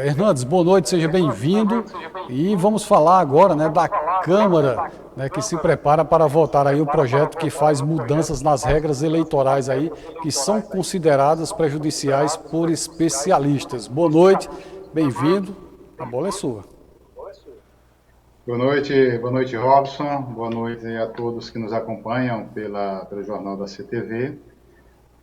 Hernandes, boa noite, seja bem-vindo. E vamos falar agora, né, da Câmara, né, que se prepara para votar aí o projeto que faz mudanças nas regras eleitorais aí, que são consideradas prejudiciais por especialistas. Boa noite, bem-vindo. A bola é sua. Boa noite, Robson. Boa noite a todos que nos acompanham pelo Jornal da CTV.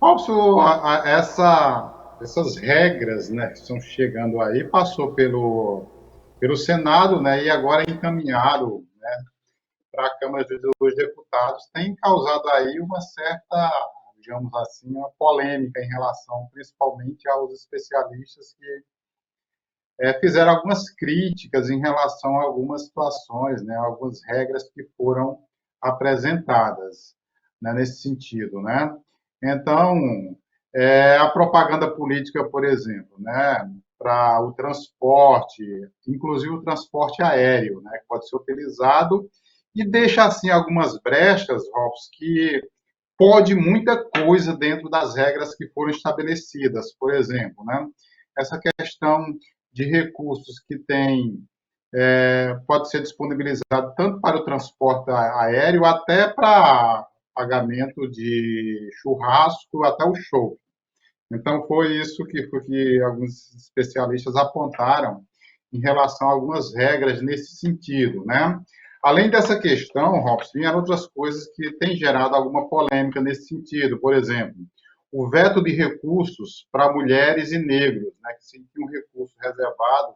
Robson, essas regras, né, que estão chegando aí, passou pelo Senado, né, e agora é encaminhado, né, para a Câmara dos Deputados, tem causado aí uma certa, digamos assim, uma polêmica em relação, principalmente aos especialistas que fizeram algumas críticas em relação a algumas situações, né, algumas regras que foram apresentadas, né, nesse sentido, né? Então, a propaganda política, por exemplo, né, para o transporte, inclusive o transporte aéreo, né, que pode ser utilizado e deixa assim algumas brechas, Robson, que pode muita coisa dentro das regras que foram estabelecidas, por exemplo, né? Essa questão de recursos que tem pode ser disponibilizado tanto para o transporte aéreo até para pagamento de churrasco até o show. Então foi isso que alguns especialistas apontaram em relação a algumas regras nesse sentido, né? Além dessa questão, Robson, vieram outras coisas que têm gerado alguma polêmica nesse sentido. Por exemplo, o veto de recursos para mulheres e negros, né, que se tinha um recurso reservado,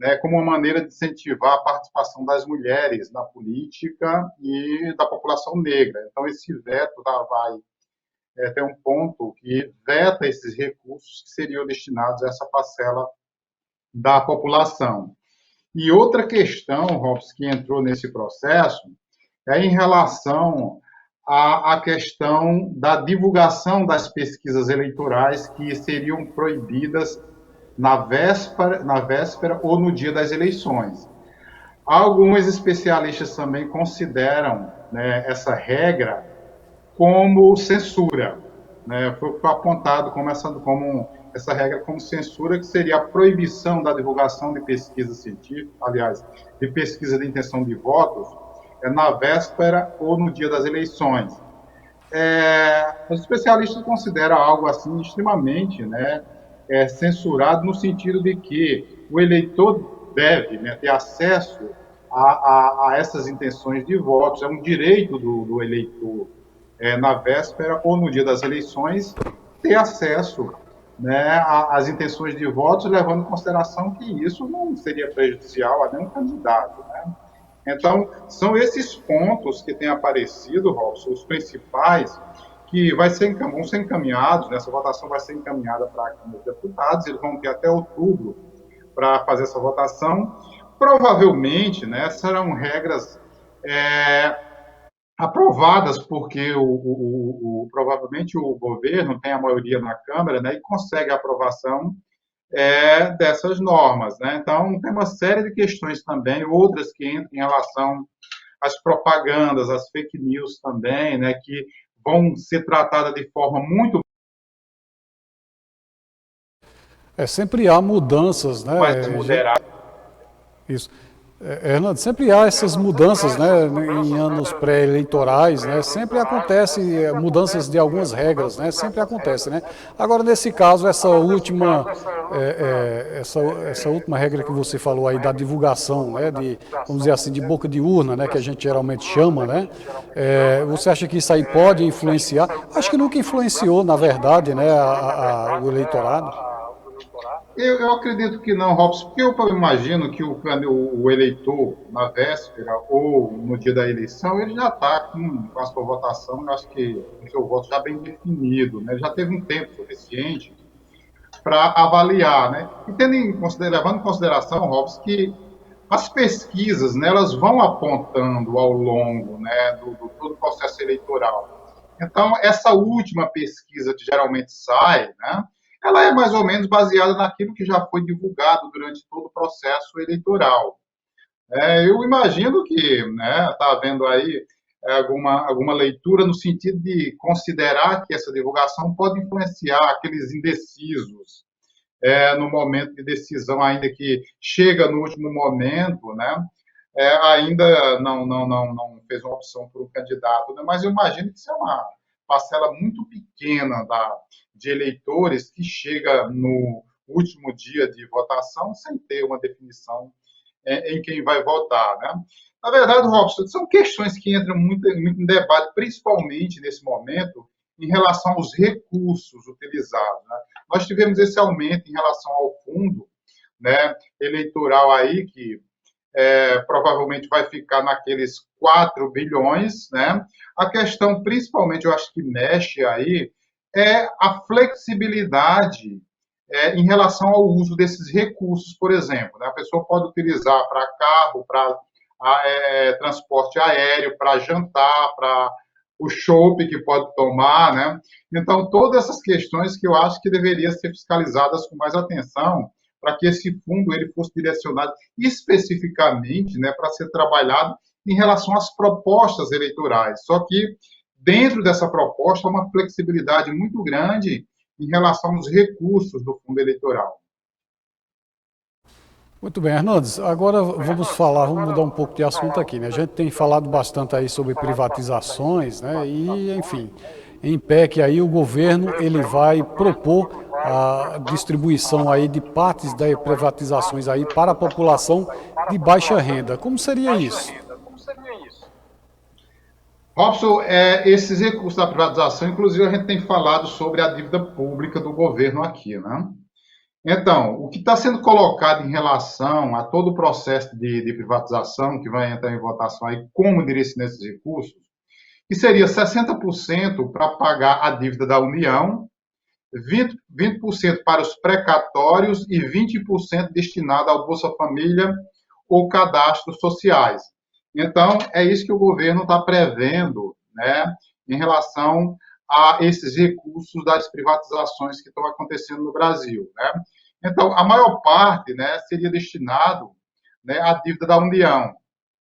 né, como uma maneira de incentivar a participação das mulheres na política e da população negra. Então, esse veto vai ter um ponto que veta esses recursos que seriam destinados a essa parcela da população. E outra questão, Robson, que entrou nesse processo é em relação à questão da divulgação das pesquisas eleitorais que seriam proibidas na véspera ou no dia das eleições. Alguns especialistas também consideram, né, essa regra como censura, né? Foi apontado como essa regra como censura, que seria a proibição da divulgação de pesquisa científica, aliás, de pesquisa de intenção de votos, na véspera ou no dia das eleições. Os especialistas consideram algo assim extremamente, né, censurado, no sentido de que o eleitor deve, né, ter acesso a essas intenções de votos, é um direito do eleitor, na véspera ou no dia das eleições, ter acesso, né, às intenções de votos, levando em consideração que isso não seria prejudicial a nenhum candidato, né? Então, são esses pontos que têm aparecido, Robson, os principais, que vão ser encaminhados, né, essa votação vai ser encaminhada para a Câmara dos Deputados, eles vão ter até outubro para fazer essa votação. Provavelmente, né, serão regras aprovadas, porque provavelmente o governo tem a maioria na Câmara, né, e consegue a aprovação dessas normas, né? Então, tem uma série de questões também, outras que entram em relação às propagandas, às fake news também, né, que vão ser tratadas de forma muito Sempre há mudanças, mais né? moderada. Isso. Hernando, sempre há essas mudanças, né, em anos pré-eleitorais, né, sempre acontece mudanças de algumas regras, né, sempre acontece, né. Agora, nesse caso, essa última regra que você falou aí da divulgação, né, vamos dizer assim, de boca de urna, né, que a gente geralmente chama, né, você acha que isso aí pode influenciar? Acho que nunca influenciou, na verdade, né, o eleitorado. Eu acredito que não, Robson, porque eu imagino que o eleitor, na véspera ou no dia da eleição, ele já está com a sua votação, eu acho que o seu voto já bem definido, né? Ele já teve um tempo suficiente para avaliar, né? E levando em consideração, Robson, que as pesquisas, né, elas vão apontando ao longo, né, do todo o processo eleitoral. Então, essa última pesquisa que geralmente sai, né, ela é mais ou menos baseada naquilo que já foi divulgado durante todo o processo eleitoral. Eu imagino que está havendo aí alguma leitura no sentido de considerar que essa divulgação pode influenciar aqueles indecisos, no momento de decisão, ainda que chega no último momento, né? Ainda não fez uma opção por um candidato, né? Mas eu imagino que isso é uma parcela muito pequena de eleitores que chega no último dia de votação sem ter uma definição em quem vai votar, né? Na verdade, Robson, são questões que entram muito em debate, principalmente nesse momento, em relação aos recursos utilizados, né? Nós tivemos esse aumento em relação ao fundo, né, eleitoral aí, que provavelmente vai ficar naqueles 4 bilhões, né? A questão, principalmente, eu acho que mexe aí, é a flexibilidade em relação ao uso desses recursos, por exemplo, né? A pessoa pode utilizar para carro, para transporte aéreo, para jantar, para o chopp que pode tomar, né? Então, todas essas questões que eu acho que deveriam ser fiscalizadas com mais atenção, para que esse fundo ele fosse direcionado especificamente, né, para ser trabalhado em relação às propostas eleitorais. Só que dentro dessa proposta há uma flexibilidade muito grande em relação aos recursos do fundo eleitoral. Muito bem, Hernandes. Agora vamos mudar um pouco de assunto aqui, né? A gente tem falado bastante aí sobre privatizações, né? E, enfim, em PEC aí o governo ele vai propor a distribuição aí de partes das privatizações aí para a população de baixa renda. Como seria isso? Robson, esses recursos da privatização, inclusive a gente tem falado sobre a dívida pública do governo aqui, né? Então, o que está sendo colocado em relação a todo o processo de privatização, que vai entrar em votação aí, como direcionar esses recursos, que seria 60% para pagar a dívida da União, 20% para os precatórios e 20% destinado ao Bolsa Família ou cadastros sociais. Então, é isso que o governo está prevendo, né, em relação a esses recursos das privatizações que estão acontecendo no Brasil, né? Então, a maior parte, né, seria destinado, né, à dívida da União.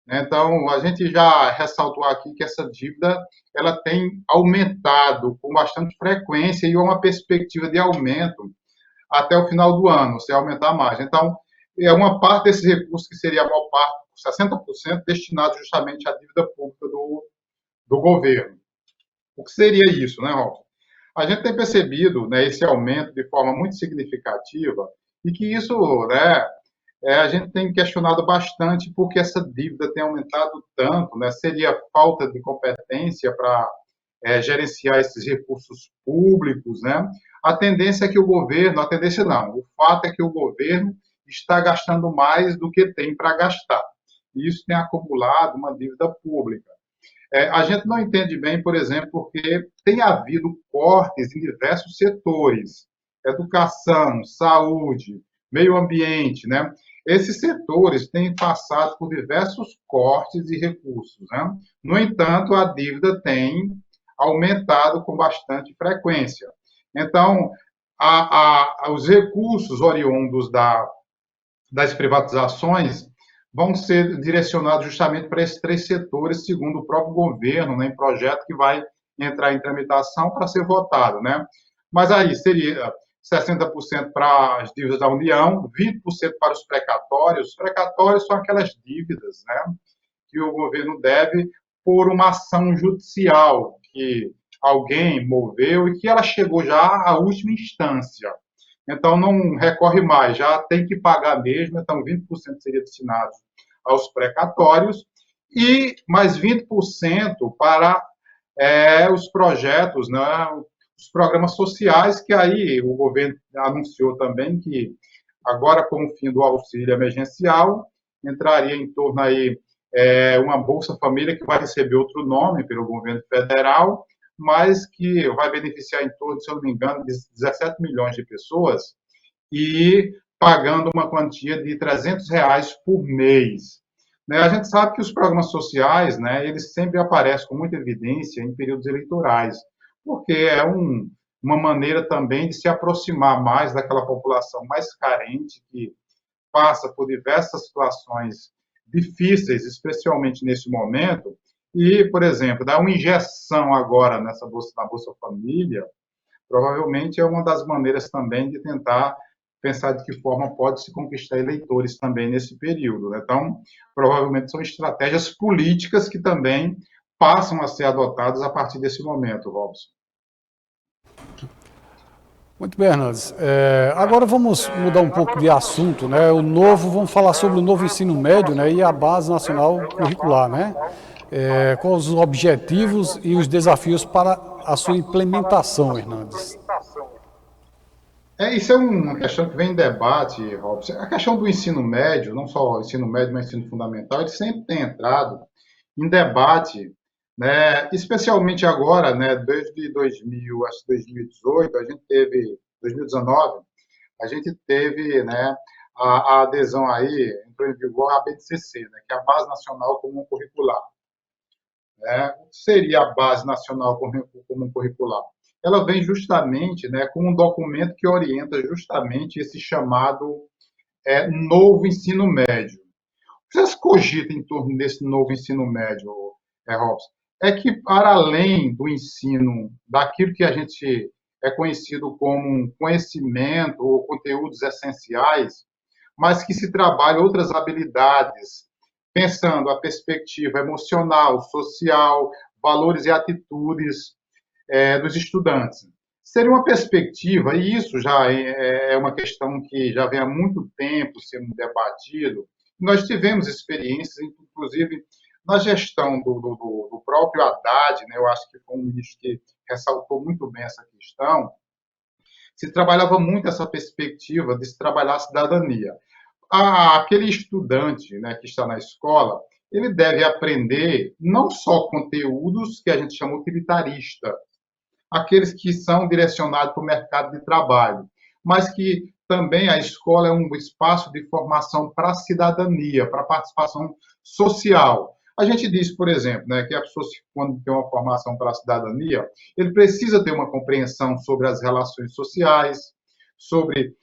Então, a gente já ressaltou aqui que essa dívida ela tem aumentado com bastante frequência e há uma perspectiva de aumento até o final do ano, se aumentar mais. Então, é uma parte desses recursos, que seria a maior parte, 60%, destinado justamente à dívida pública do governo. O que seria isso, né, Rolf? A gente tem percebido, né, esse aumento de forma muito significativa e que isso, né, a gente tem questionado bastante porque essa dívida tem aumentado tanto, né? Seria falta de competência para gerenciar esses recursos públicos, né? A tendência é que o governo, a tendência não, o fato é que o governo está gastando mais do que tem para gastar. E isso tem acumulado uma dívida pública. A gente não entende bem, por exemplo, porque tem havido cortes em diversos setores, educação, saúde, meio ambiente, né? Esses setores têm passado por diversos cortes e recursos, né? No entanto, a dívida tem aumentado com bastante frequência. Então, os recursos oriundos das privatizações vão ser direcionados justamente para esses 3 setores, segundo o próprio governo, né, em projeto que vai entrar em tramitação para ser votado, né? Mas aí seria 60% para as dívidas da União, 20% para os precatórios. Os precatórios são aquelas dívidas, né, que o governo deve por uma ação judicial que alguém moveu e que ela chegou já à última instância. Então, não recorre mais, já tem que pagar mesmo, então 20% seria destinado aos precatórios e mais 20% para os projetos, né, os programas sociais, que aí o governo anunciou também que agora, com o fim do auxílio emergencial, entraria em torno aí uma Bolsa Família que vai receber outro nome pelo governo federal, mas que vai beneficiar em torno, se eu não me engano, de 17 milhões de pessoas e pagando uma quantia de R$ 300 por mês. Né? A gente sabe que os programas sociais, né, eles sempre aparecem com muita evidência em períodos eleitorais, porque é uma maneira também de se aproximar mais daquela população mais carente, que passa por diversas situações difíceis, especialmente nesse momento, e, por exemplo, dar uma injeção agora na Bolsa Família, provavelmente é uma das maneiras também de tentar pensar de que forma pode se conquistar eleitores também nesse período, né? Então, provavelmente são estratégias políticas que também passam a ser adotadas a partir desse momento, Robson. Muito bem, Hernandes. Agora vamos mudar um pouco de assunto, né? Vamos falar sobre o novo ensino médio, né? E a Base Nacional Curricular, né? Quais os objetivos e os desafios para a sua implementação, Hernandes? Isso é uma questão que vem em debate, Robson. A questão do ensino médio, não só o ensino médio, mas o ensino fundamental, ele sempre tem entrado em debate, né? Especialmente agora, né? Desde 2000, acho que 2018, a gente teve, 2019, a gente teve, né? A adesão aí, entrou em vigor a BNCC, né? Que é a Base Nacional Comum Curricular, né? O que seria a Base Nacional Comum Curricular? Ela vem justamente, né, com um documento que orienta justamente esse chamado novo ensino médio. Vocês cogitam em torno desse novo ensino médio, Robson? É que, para além do ensino, daquilo que a gente é conhecido como conhecimento ou conteúdos essenciais, mas que se trabalha outras habilidades, pensando a perspectiva emocional, social, valores e atitudes dos estudantes. Seria uma perspectiva, e isso já é uma questão que já vem há muito tempo sendo debatido. Nós tivemos experiências, inclusive, na gestão do próprio Haddad, né? Eu acho que foi um ministro que ressaltou muito bem essa questão. Se trabalhava muito essa perspectiva de se trabalhar a cidadania. Aquele estudante, né, que está na escola, ele deve aprender não só conteúdos que a gente chama utilitarista, aqueles que são direcionados para o mercado de trabalho, mas que também a escola é um espaço de formação para a cidadania, para a participação social. A gente diz, por exemplo, né, que a pessoa, quando tem uma formação para a cidadania, ele precisa ter uma compreensão sobre as relações sociais, sobre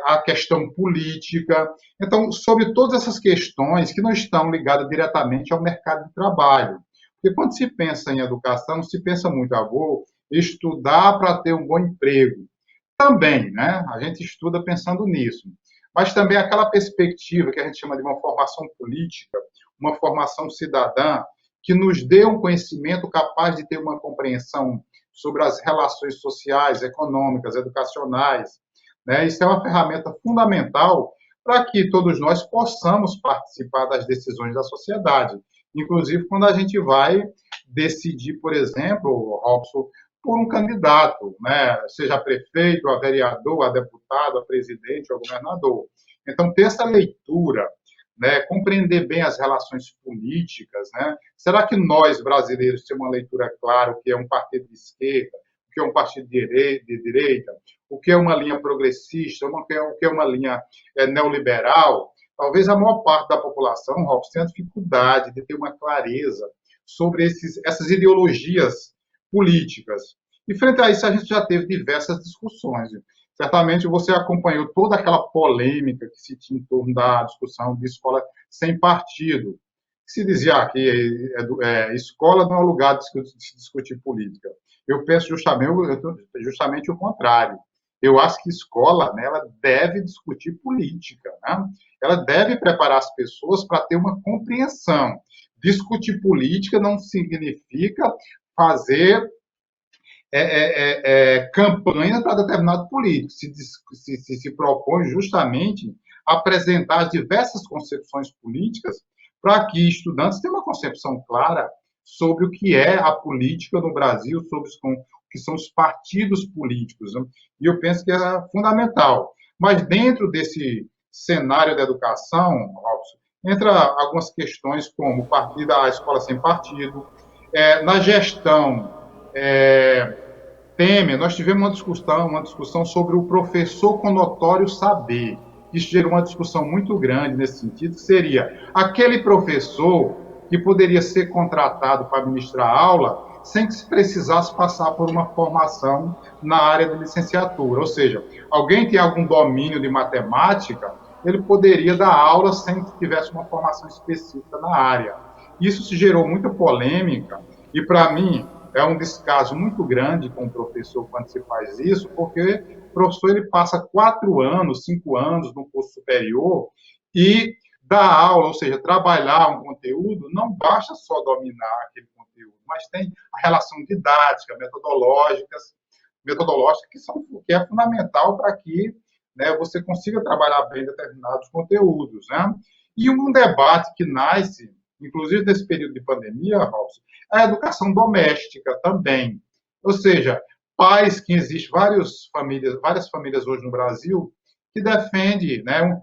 a questão política, então, sobre todas essas questões que não estão ligadas diretamente ao mercado de trabalho. Porque quando se pensa em educação, se pensa muito, vou estudar para ter um bom emprego. Também, né? A gente estuda pensando nisso. Mas também aquela perspectiva que a gente chama de uma formação política, uma formação cidadã, que nos dê um conhecimento capaz de ter uma compreensão sobre as relações sociais, econômicas, educacionais, né? Isso é uma ferramenta fundamental para que todos nós possamos participar das decisões da sociedade. Inclusive, quando a gente vai decidir, por exemplo, Robson, por um candidato, né? Seja a prefeito, a vereador, a deputado, a presidente, a governador. Então, ter essa leitura, né? Compreender bem as relações políticas, né? Será que nós, brasileiros, temos uma leitura clara o que é um partido de esquerda, o que é um partido de direita, o que é uma linha progressista, o que é uma linha neoliberal? Talvez a maior parte da população, Robson, tenha dificuldade de ter uma clareza sobre essas ideologias políticas. E frente a isso, a gente já teve diversas discussões. Certamente você acompanhou toda aquela polêmica que se tinha em torno da discussão de escola sem partido. Se dizia que escola não é lugar de se discutir política. Eu penso justamente o contrário. Eu acho que escola, né, ela deve discutir política, né? Ela deve preparar as pessoas para ter uma compreensão. Discutir política não significa fazer campanha para determinado político. Se propõe justamente apresentar as diversas concepções políticas para que estudantes tenham uma concepção clara sobre o que é a política no Brasil, sobre o que são os partidos políticos, né? E eu penso que é fundamental. Mas dentro desse cenário da educação, Robson, entra algumas questões como a escola sem partido, na gestão Temer, nós tivemos uma discussão sobre o professor com notório saber. Isso gerou uma discussão muito grande nesse sentido, que seria aquele professor que poderia ser contratado para ministrar aula sem que se precisasse passar por uma formação na área de licenciatura. Ou seja, alguém tem algum domínio de matemática, ele poderia dar aula sem que tivesse uma formação específica na área. Isso se gerou muita polêmica e, para mim, é um descaso muito grande com o professor quando se faz isso, porque o professor ele passa 4 anos, 5 anos no curso superior e dar aula, ou seja, trabalhar um conteúdo, não basta só dominar aquele conteúdo, mas tem a relação didática, metodológica que é fundamental para que, né, você consiga trabalhar bem determinados conteúdos, né? E um debate que nasce, inclusive nesse período de pandemia, Robson, é a educação doméstica também. Ou seja, pais que existem várias famílias hoje no Brasil que defendem, né,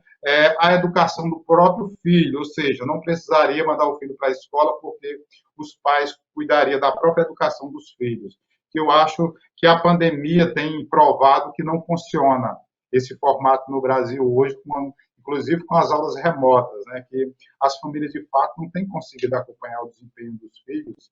a educação do próprio filho, ou seja, não precisaria mandar o filho para a escola porque os pais cuidariam da própria educação dos filhos. Que eu acho que a pandemia tem provado que não funciona esse formato no Brasil hoje, inclusive com as aulas remotas, né, que as famílias de fato não têm conseguido acompanhar o desempenho dos filhos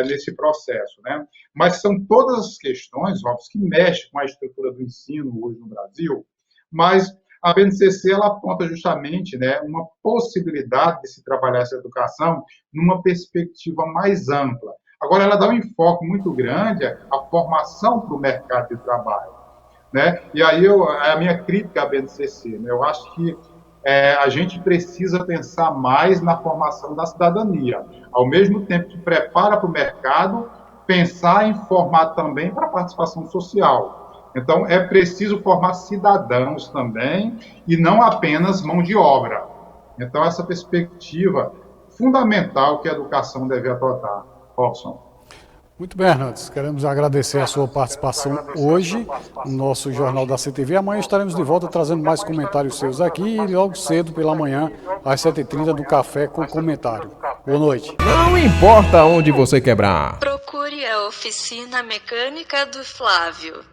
nesse processo, né? Mas são todas as questões, Robson, que mexem com a estrutura do ensino hoje no Brasil, mas a BNCC ela aponta justamente, né, uma possibilidade de se trabalhar essa educação numa perspectiva mais ampla. Agora, ela dá um enfoque muito grande à formação para o mercado de trabalho, né? E aí a minha crítica à BNCC, né? Eu acho que a gente precisa pensar mais na formação da cidadania. Ao mesmo tempo que prepara para o mercado, pensar em formar também para a participação social. Então, é preciso formar cidadãos também e não apenas mão de obra. Então, essa perspectiva fundamental que a educação deve adotar. Robson. Muito bem, Hernandes. Queremos agradecer a sua participação hoje no nosso Jornal da CTV. Amanhã estaremos de volta trazendo mais comentários seus aqui e logo cedo pela manhã, às 7h30, do Café com Comentário. Boa noite. Não importa onde você quebrar. Procure a oficina mecânica do Flávio.